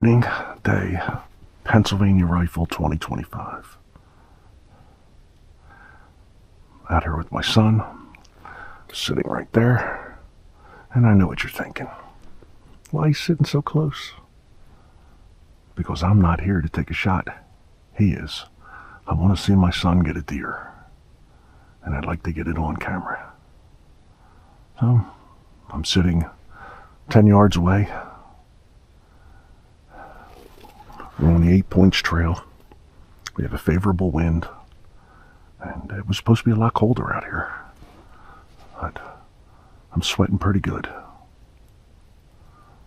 Day, Pennsylvania Rifle 2025. Out here with my son, sitting right there, and I know what you're thinking. Why he's sitting so close? Because I'm not here to take a shot. He is. I want to see my son get a deer, and I'd like to get it on camera. So, I'm sitting 10 yards away. We're on the 8 Points Trail. We have a favorable wind, and it was supposed to be a lot colder out here. But I'm sweating pretty good.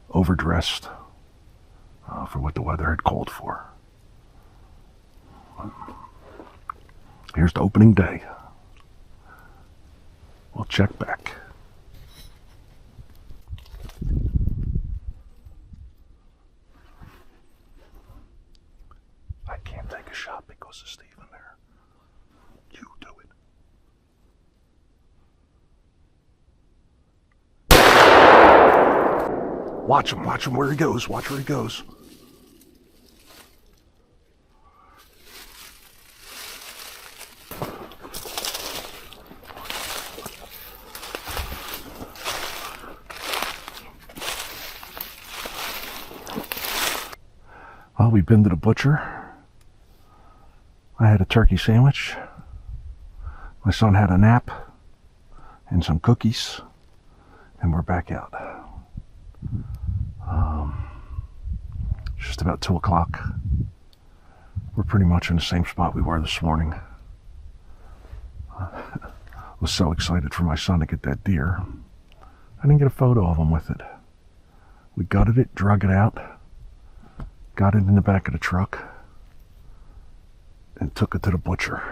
Overdressed for what the weather had called for. Here's the opening day. We'll check back. I can't take a shot because of Steven there. You do it. Watch him where he goes. Watch where he goes. Well, we've been to the butcher. I had a turkey sandwich. My son had a nap and some cookies, and we're back out. It's just about 2 o'clock. We're pretty much in the same spot we were this morning. I was so excited for my son to get that deer. I didn't get a photo of him with it. We gutted it, drug it out, got it in the back of the truck, and took it to the butcher.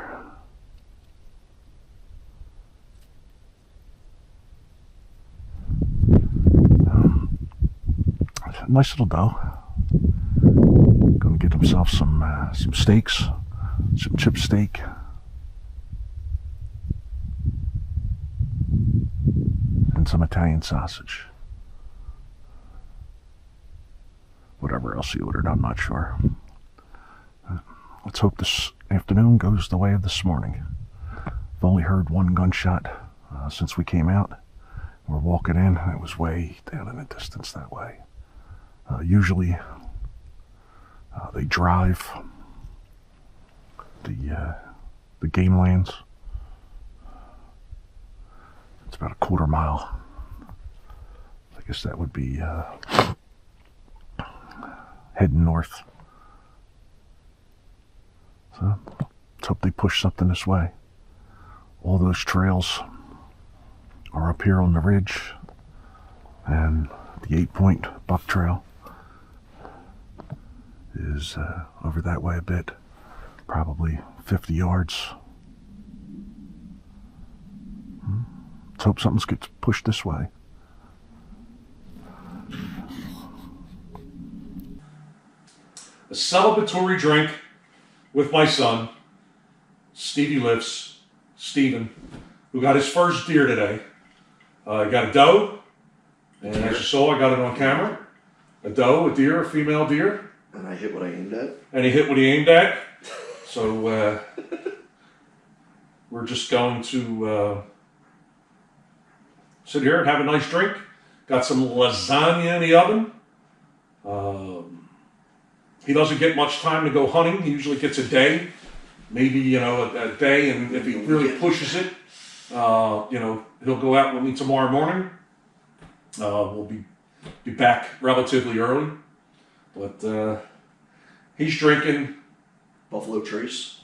Nice little doe. Gonna get himself some steaks, some chip steak, and some Italian sausage. Whatever else he ordered, I'm not sure. Let's hope this afternoon goes the way of this morning. I've only heard one gunshot since we came out. We're walking in, and it was way down in the distance that way. Usually, they drive the game lands. It's about a quarter mile. I guess that would be heading north. So, let's hope they push something this way. All those trails are up here on the ridge, and the 8 Point Buck Trail is over that way a bit, probably 50 yards. Let's hope something gets pushed this way. A celebratory drink with my son, Stevie Lifts, Steven, who got his first deer today. He got a doe, and as you saw, I got it on camera. A doe, a deer, a female deer. And I hit what I aimed at. And he hit what he aimed at. So we're just going to sit here and have a nice drink. Got some lasagna in the oven. He doesn't get much time to go hunting. He usually gets a day, maybe a day, and if he really pushes it, he'll go out with me tomorrow morning. We'll be back relatively early, but he's drinking Buffalo Trace,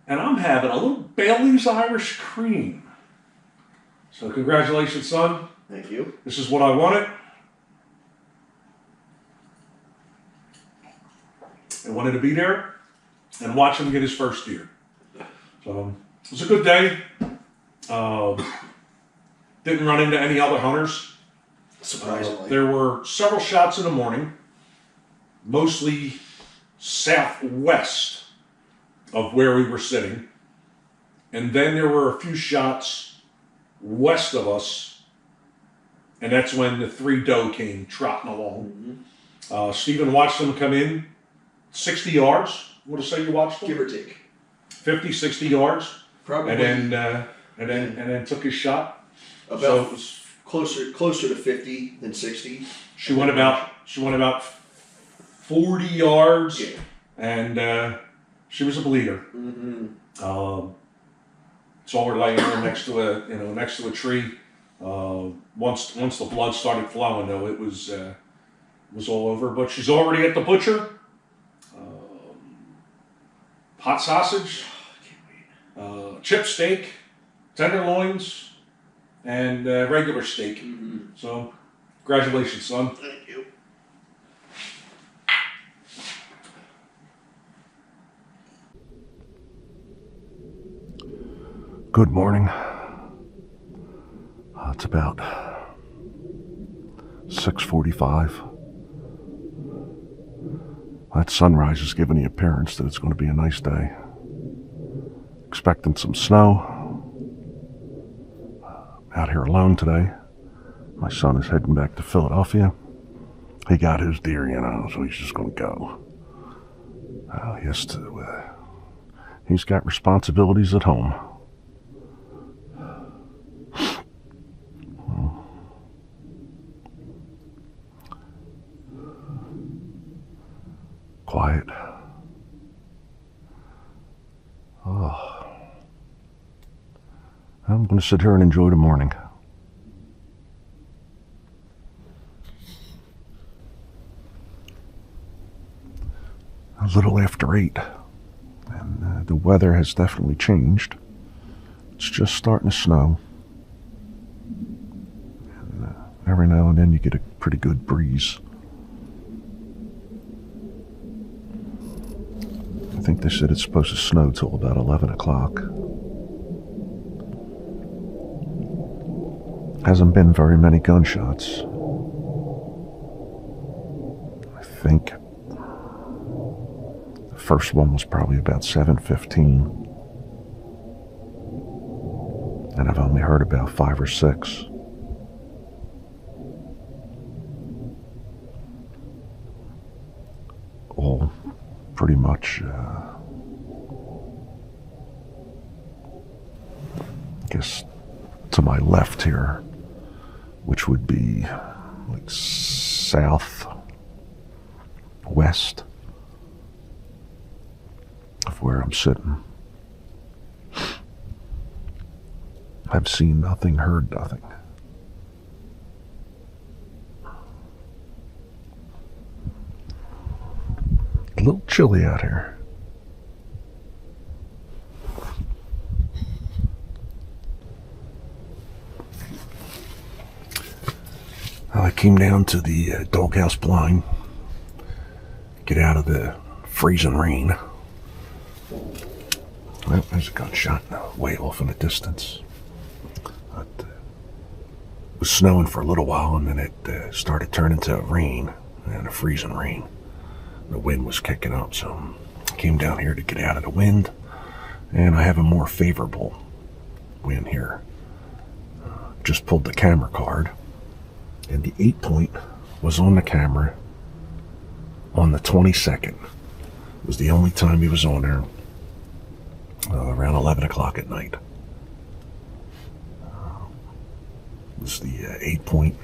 and I'm having a little Bailey's Irish Cream. So congratulations, son. Thank you. This is what I wanted. I wanted to be there and watch him get his first deer. So it was a good day. Didn't run into any other hunters. Surprisingly. There were several shots in the morning, mostly southwest of where we were sitting. And then there were a few shots west of us and that's when the 3 doe came trotting along. Stephen watched them come in 60 yards. What to say you watched them? Give or take. 50, 60 yards. Probably. And then took his shot. About So it was, closer to 50 than 60. she went about 40 yards, Yeah. and she was a bleeder. Saw her laying there next to a tree. Once the blood started flowing, though, it was all over. But she's already at the butcher. Hot sausage, chip steak, tenderloins, and regular steak. So, congratulations, son. Thank you. Good morning. It's about 6:45. That sunrise is giving the appearance that it's going to be a nice day. Expecting some snow. Out here alone today. My son is heading back to Philadelphia. He got his deer, so he's just going to go. He has to. He's got responsibilities at home. Quiet. Oh. I'm going to sit here and enjoy the morning. A little after 8, and the weather has definitely changed. It's just starting to snow. And every now and then you get a pretty good breeze. I think they said it's supposed to snow till about 11 o'clock. Hasn't been very many gunshots. I think the first one was probably about 7:15. And I've only heard about 5 or 6. All pretty much, I guess, to my left here, which would be like southwest of where I'm sitting. I've seen nothing, heard nothing. A little chilly out here. I came down to the doghouse blind, get out of the freezing rain. Well, there's a gunshot way off in the distance. It was snowing for a little while, and then it started turning to rain, and a freezing rain. The wind was kicking up, so I came down here to get out of the wind, and I have a more favorable wind here. Just pulled the camera card, and the 8-point was on the camera on the 22nd. It was the only time he was on there, around 11 o'clock at night. It was the 8-point,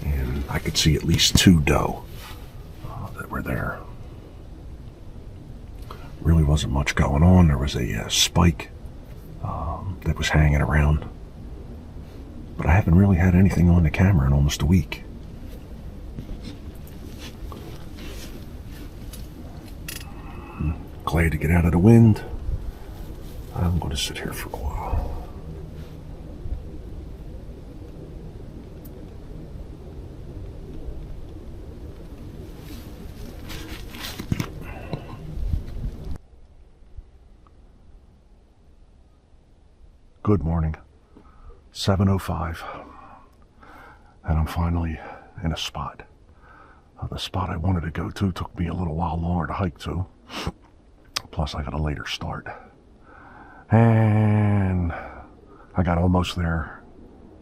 and I could see at least 2 doe that were there. Really wasn't much going on. There was a spike that was hanging around, but I haven't really had anything on the camera in almost a week. Glad to get out of the wind. I'm going to sit here for a while. Good morning. 7:05, and I'm finally in a spot. The spot I wanted to go to took me a little while longer to hike to. Plus, I got a later start. And I got almost there,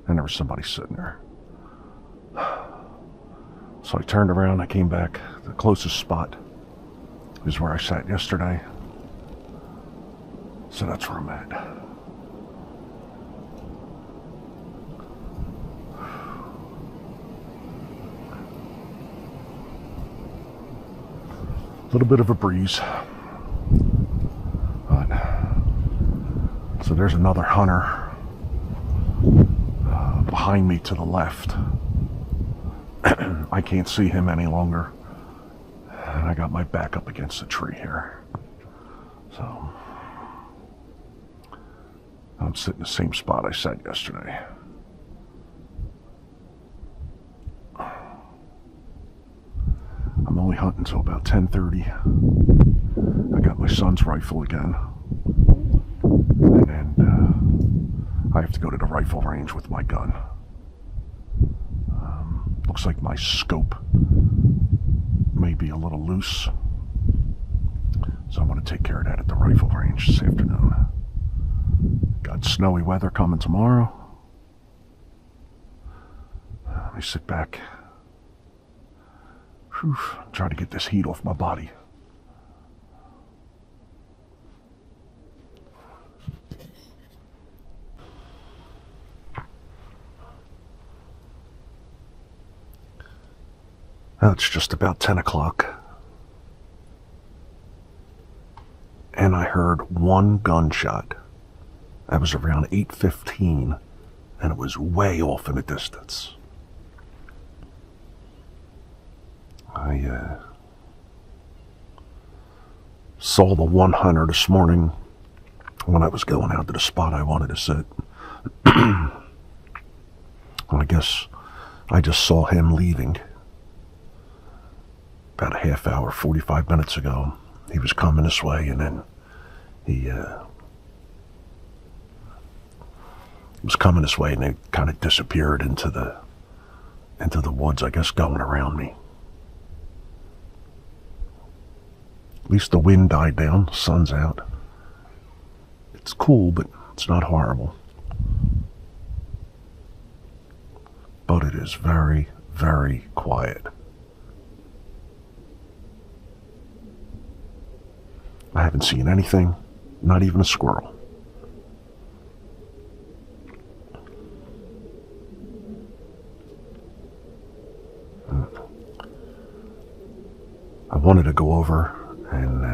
and there was somebody sitting there. So I turned around, I came back. The closest spot is where I sat yesterday. So that's where I'm at. A little bit of a breeze. But, so there's another hunter behind me to the left. I can't see him any longer. And I got my back up against the tree here. So I'm sitting in the same spot I sat yesterday. I'm only hunting until about 10:30. I got my son's rifle again. And then I have to go to the rifle range with my gun. Looks like my scope may be a little loose. So I'm going to take care of that at the rifle range this afternoon. Got snowy weather coming tomorrow. Let me sit back. Whew, try to get this heat off my body. Now it's just about 10 o'clock. And I heard one gunshot. That was around 8:15, and it was way off in the distance. I saw the one hunter this morning when I was going out to the spot I wanted to sit. I guess I just saw him leaving about a half hour, 45 minutes ago. He was coming this way, and then he was coming this way, and they kind of disappeared into the woods, I guess, going around me. At least the wind died down, the sun's out. It's cool, but it's not horrible. But it is very, very quiet. I haven't seen anything, not even a squirrel. I wanted to go over, and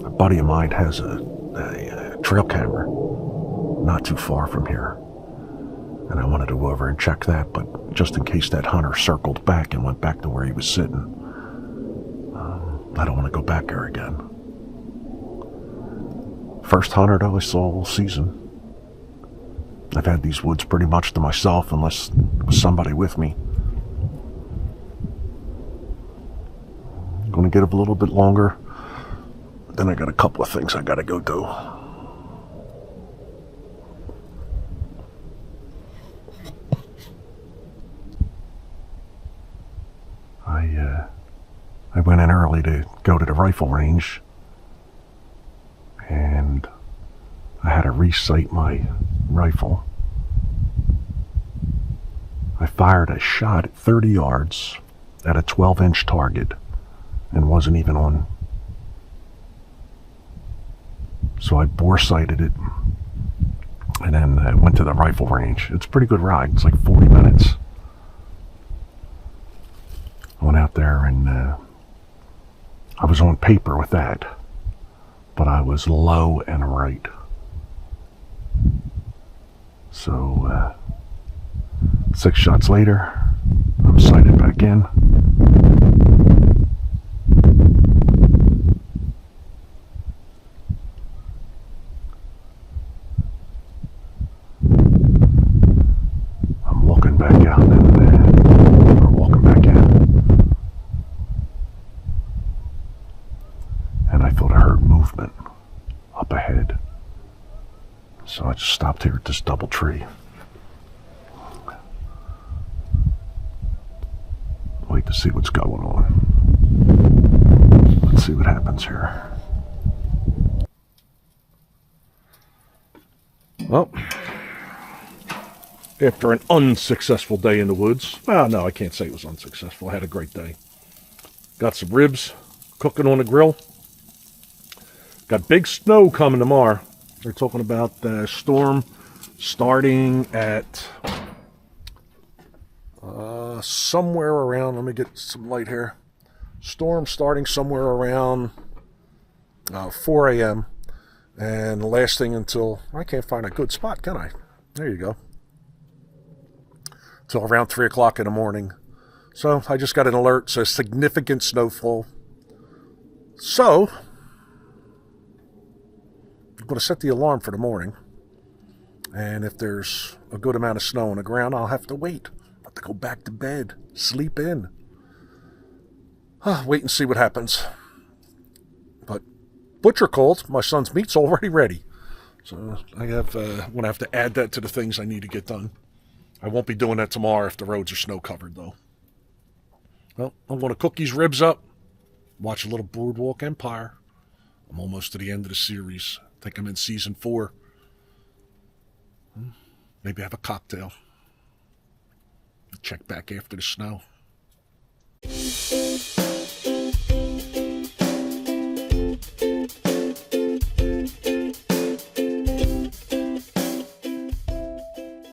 a buddy of mine has a trail camera not too far from here. And I wanted to go over and check that, but just in case that hunter circled back and went back to where he was sitting, I don't want to go back there again. First hunter though I saw all season. I've had these woods pretty much to myself unless there was somebody with me. I'm going to get up a little bit longer. Then I got a couple of things I got to go do. I went in early to go to the rifle range, and I had to re-sight my rifle. I fired a shot at 30 yards at a 12-inch target and wasn't even on. So I bore sighted it, and then I went to the rifle range. It's a pretty good ride. It's like 40 minutes. I went out there, and I was on paper with that, but I was low and right. So 6 shots later, I'm sighted back in. I'm walking back out, and we're walking back in. And I thought I heard movement up ahead. So I just stopped here at this double tree. Wait to see what's going on. Let's see what happens here. Well, after an unsuccessful day in the woods. Well, no, I can't say it was unsuccessful. I had a great day. Got some ribs cooking on the grill. Got big snow coming tomorrow. They're talking about the storm starting at somewhere around, let me get some light here. Storm starting somewhere around 4 a.m. and lasting until, I can't find a good spot, can I? There you go. Till around 3 o'clock in the morning. So I just got an alert, says significant snowfall. So I'm going to set the alarm for the morning. And if there's a good amount of snow on the ground, I'll have to wait. I'll have to go back to bed, sleep in. Wait and see what happens. But butcher called. My son's meat's already ready. So I have going to have to add that to the things I need to get done. I won't be doing that tomorrow if the roads are snow covered, though. Well, I'm going to cook these ribs up, watch a little Boardwalk Empire. I'm almost to the end of the series. I think I'm in season 4. Maybe have a cocktail. Check back after the snow.